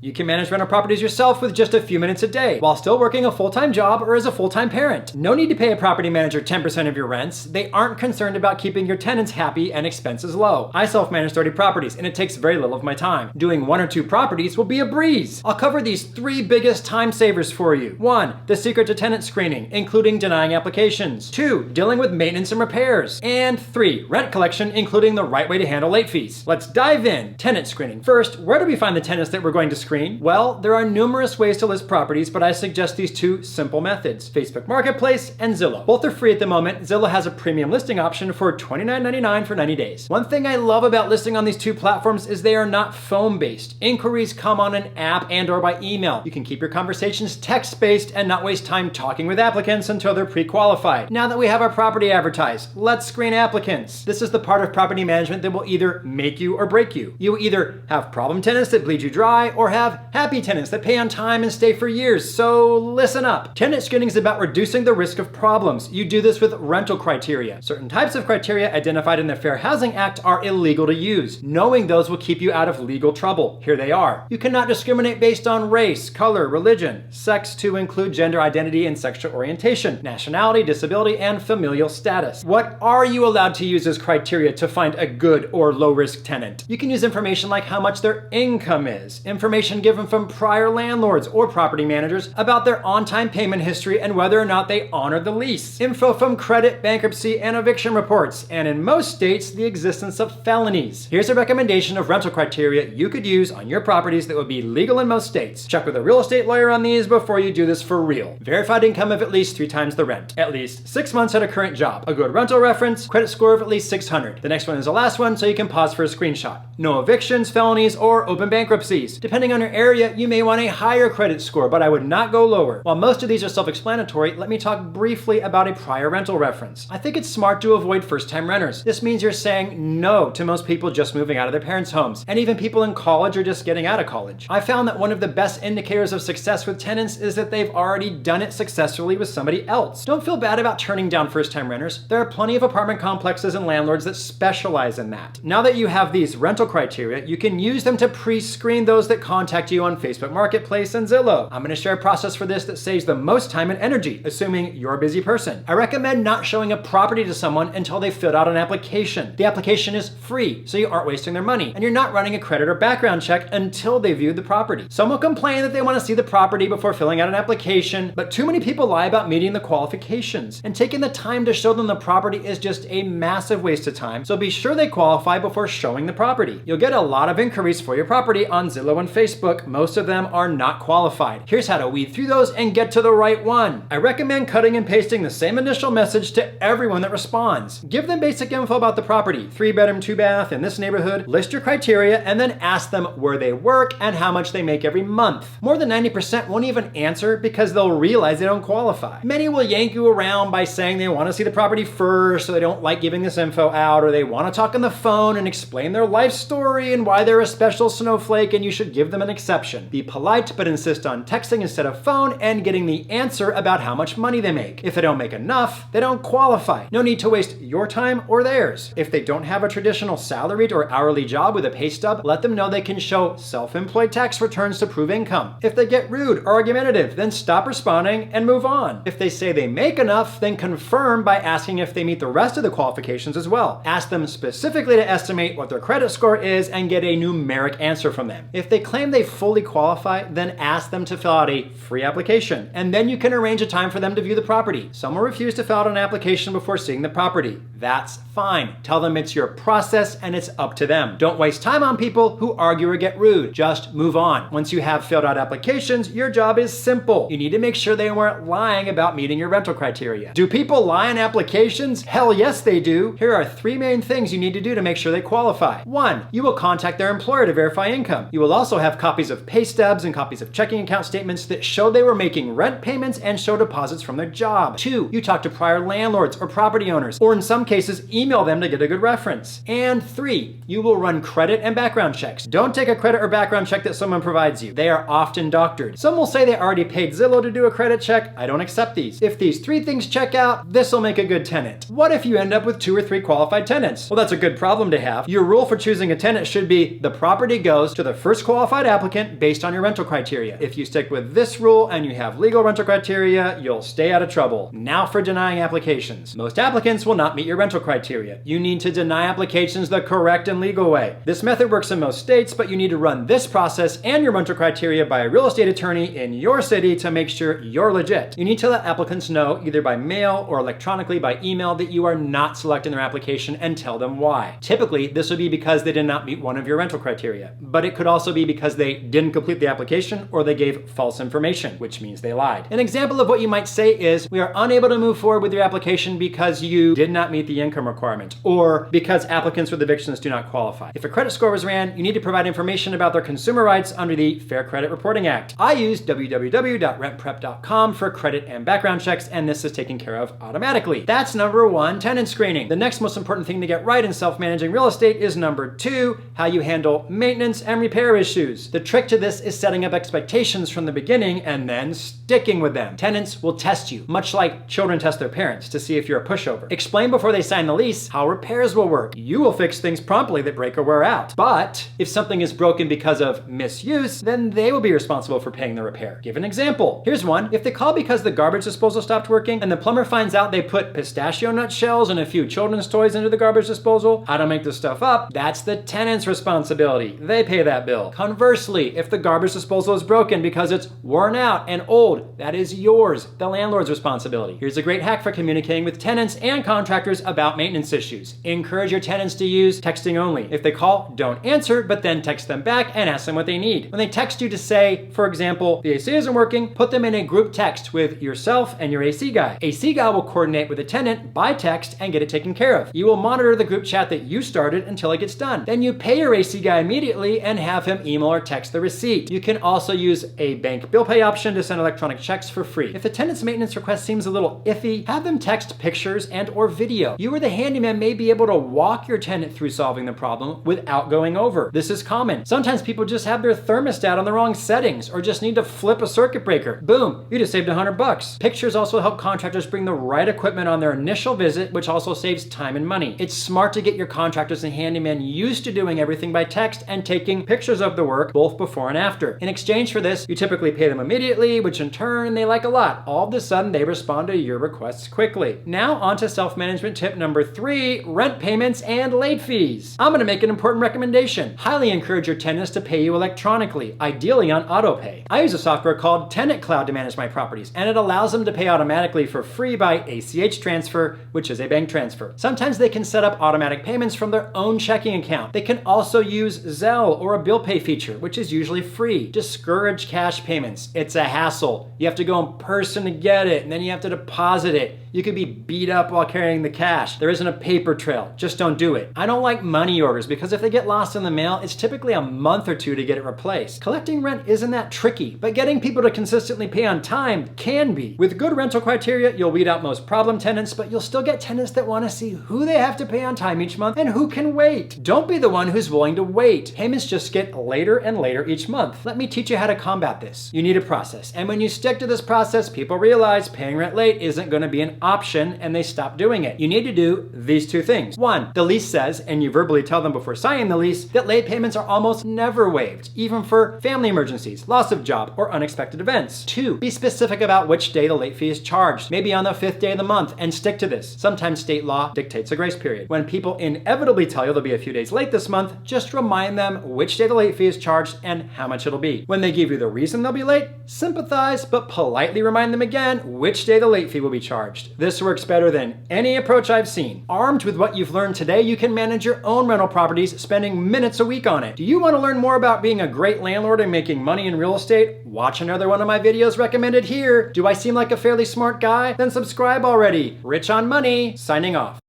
You can manage rental properties yourself with just a few minutes a day while still working a full-time job or as a full-time parent. No need to pay a property manager 10% of your rents. They aren't concerned about keeping your tenants happy and expenses low. I self-manage 30 properties and it takes very little of my time. Doing 1 or 2 properties will be a breeze. I'll cover these 3 biggest time savers for you. 1. The secret to tenant screening, including denying applications. 2. Dealing with maintenance and repairs. And 3. Rent collection, including the right way to handle late fees. Let's dive in. Tenant screening. First, where do we find the tenants that we're going to screen? Well, there are numerous ways to list properties, but I suggest these 2 simple methods: Facebook Marketplace and Zillow. Both are free at the moment. Zillow has a premium listing option for $29.99 for 90 days. One thing I love about listing on these 2 platforms is they are not phone-based. Inquiries come on an app and or by email. You can keep your conversations text-based and not waste time talking with applicants until they're pre-qualified. Now that we have our property advertised, let's screen applicants. This is the part of property management that will either make you or break you. You will either have problem tenants that bleed you dry or have happy tenants that pay on time and stay for years, so listen up. Tenant screening is about reducing the risk of problems. You do this with rental criteria. Certain types of criteria identified in the Fair Housing Act are illegal to use. Knowing those will keep you out of legal trouble. Here they are. You cannot discriminate based on race, color, religion, sex to include gender identity and sexual orientation, nationality, disability, and familial status. What are you allowed to use as criteria to find a good or low-risk tenant? You can use information like how much their income is, information given from prior landlords or property managers about their on-time payment history and whether or not they honored the lease, info from credit, bankruptcy, and eviction reports, and in most states, the existence of felonies. Here's a recommendation of rental criteria you could use on your properties that would be legal in most states. Check with a real estate lawyer on these before you do this for real. Verified income of at least 3 times the rent. At least 6 months at a current job. A good rental reference. Credit score of at least 600. The next one is the last one, so you can pause for a screenshot. No evictions, felonies, or open bankruptcies. Depending on your area, you may want a higher credit score, but I would not go lower. While most of these are self-explanatory, let me talk briefly about a prior rental reference. I think it's smart to avoid first-time renters. This means you're saying no to most people just moving out of their parents' homes, and even people in college or just getting out of college. I found that one of the best indicators of success with tenants is that they've already done it successfully with somebody else. Don't feel bad about turning down first-time renters. There are plenty of apartment complexes and landlords that specialize in that. Now that you have these rental criteria, you can use them to pre-screen those that contact you on Facebook Marketplace and Zillow. I'm going to share a process for this that saves the most time and energy, assuming you're a busy person. I recommend not showing a property to someone until they've filled out an application. The application is free, so you aren't wasting their money, and you're not running a credit or background check until they viewed the property. Some will complain that they want to see the property before filling out an application, but too many people lie about meeting the qualifications, and taking the time to show them the property is just a massive waste of time, so be sure they qualify before showing the property. You'll get a lot of inquiries for your property on Zillow and Facebook. Most of them are not qualified. Here's how to weed through those and get to the right one. I recommend cutting and pasting the same initial message to everyone that responds. Give them basic info about the property, 3-bedroom, 2-bath in this neighborhood, list your criteria, and then ask them where they work and how much they make every month. More than 90% won't even answer because they'll realize they don't qualify. Many will yank you around by saying they want to see the property first, so they don't like giving this info out, or they want to talk on the phone and explain their life story and why they're a special snowflake and you should give them an exception. Be polite, but insist on texting instead of phone and getting the answer about how much money they make. If they don't make enough, they don't qualify. No need to waste your time or theirs. If they don't have a traditional salaried or hourly job with a pay stub, let them know they can show self-employed tax returns to prove income. If they get rude or argumentative, then stop responding and move on. If they say they make enough, then confirm by asking if they meet the rest of the qualifications as well. Ask them specifically to estimate what their credit score is and get a numeric answer from them. If they claim they fully qualify, then ask them to fill out a free application, and then you can arrange a time for them to view the property. Some will refuse to fill out an application before seeing the property. That's fine. Tell them it's your process and it's up to them. Don't waste time on people who argue or get rude. Just move on. Once you have filled out applications, your job is simple. You need to make sure they weren't lying about meeting your rental criteria. Do people lie on applications? Hell yes, they do. Here are 3 main things you need to do to make sure they qualify. 1, you will contact their employer to verify income. You will also have copies of pay stubs and copies of checking account statements that show they were making rent payments and show deposits from their job. 2, you talk to prior landlords or property owners, or in some cases, email them to get a good reference. And 3, you will run credit and background checks. Don't take a credit or background check that someone provides you. They are often doctored. Some will say they already paid Zillow to do a credit check. I don't accept these. If these 3 things check out, this will make a good tenant. What if you end up with 2 or 3 qualified tenants? Well, that's a good problem to have. Your rule for choosing a tenant should be the property goes to the first qualified applicant based on your rental criteria. If you stick with this rule and you have legal rental criteria, you'll stay out of trouble. Now for denying applications. Most applicants will not meet your rental criteria. You need to deny applications the correct and legal way. This method works in most states, but you need to run this process and your rental criteria by a real estate attorney in your city to make sure you're legit. You need to let applicants know either by mail or electronically by email that you are not selecting their application and tell them why. Typically, this would be because they did not meet one of your rental criteria, but it could also be because they didn't complete the application or they gave false information, which means they lied. An example of what you might say is, we are unable to move forward with your application because you did not meet the income requirement, or because applicants with evictions do not qualify. If a credit score was ran, you need to provide information about their consumer rights under the Fair Credit Reporting Act. I use www.rentprep.com for credit and background checks, and this is taken care of automatically. That's number one, tenant screening. The next most important thing to get right in self-managing real estate is number two, how you handle maintenance and repair issues. The trick to this is setting up expectations from the beginning and then sticking with them. Tenants will test you, much like children test their parents to see if you're a pushover. Explain before they sign the lease how repairs will work. You will fix things promptly that break or wear out. But if something is broken because of misuse, then they will be responsible for paying the repair. Give an example. Here's one. If they call because the garbage disposal stopped working and the plumber finds out they put pistachio nut shells and a few children's toys into the garbage disposal, I don't make this stuff up, that's the tenant's responsibility. They pay that bill. Conversely, if the garbage disposal is broken because it's worn out and old, that is yours, the landlord's responsibility. Here's a great hack for communicating with tenants and contractors about maintenance issues. Encourage your tenants to use texting only. If they call, don't answer, but then text them back and ask them what they need. When they text you to say, for example, the AC isn't working, put them in a group text with yourself and your AC guy. AC guy will coordinate with the tenant by text and get it taken care of. You will monitor the group chat that you started until it gets done. Then you pay your AC guy immediately and have him email or text the receipt. You can also use a bank bill pay option to send electronic checks for free. If the tenant's maintenance request seems a little iffy, have them text pictures and or video. You or the handyman may be able to walk your tenant through solving the problem without going over. This is common. Sometimes people just have their thermostat on the wrong settings or just need to flip a circuit breaker. Boom, you just saved $100. Pictures also help contractors bring the right equipment on their initial visit, which also saves time and money. It's smart to get your contractors and handyman used to doing everything by text and taking pictures of the work both before and after. In exchange for this, you typically pay them immediately, which in turn they like a lot. All of a sudden, they respond to your requests quickly. Now on to self-management tip number three, rent payments and late fees. I'm gonna make an important recommendation. Highly encourage your tenants to pay you electronically, ideally on autopay. I use a software called Tenant to manage my properties, and it allows them to pay automatically for free by ACH transfer, which is a bank transfer. Sometimes they can set up automatic payments from their own checking account. They can also use Zelle or a bill pay feature, which is usually free. Discourage cash payments. It's a hassle. You have to go in person to get it, and then you have to deposit it. You could be beat up while carrying the cash. There isn't a paper trail. Just don't do it. I don't like money orders because if they get lost in the mail, it's typically a month or two to get it replaced. Collecting rent isn't that tricky, but getting people to consistently pay on time can be. With good rental criteria, you'll weed out most problem tenants, but you'll still get tenants that want to see who they have to pay on time each month and who can wait. Don't be the one who's willing to wait. Payments just get later and later each month. Let me teach you how to combat this. You need a process, and when you stick to this process, people realize paying rent late isn't going to be an option and they stop doing it. You need to do these two things. One, the lease says, and you verbally tell them before signing the lease, that late payments are almost never waived, even for family emergencies, loss of job, or unexpected events. Two, be specific about which day the late fee is charged, maybe on the 5th day of the month, and stick to this. Sometimes state law dictates a grace period. When people inevitably tell you they'll be a few days late this month, just remind them which day the late fee is charged and how much it'll be. When they give you the reason they'll be late, sympathize, but politely remind them again which day the late fee will be charged. This works better than any approach I've seen. Armed with what you've learned today, you can manage your own rental properties, spending minutes a week on it. Do you want to learn more about being a great landlord and making money in real estate? Watch another one of my videos recommended here. Do I seem like a fairly smart guy? Then subscribe already. Rich on Money, signing off.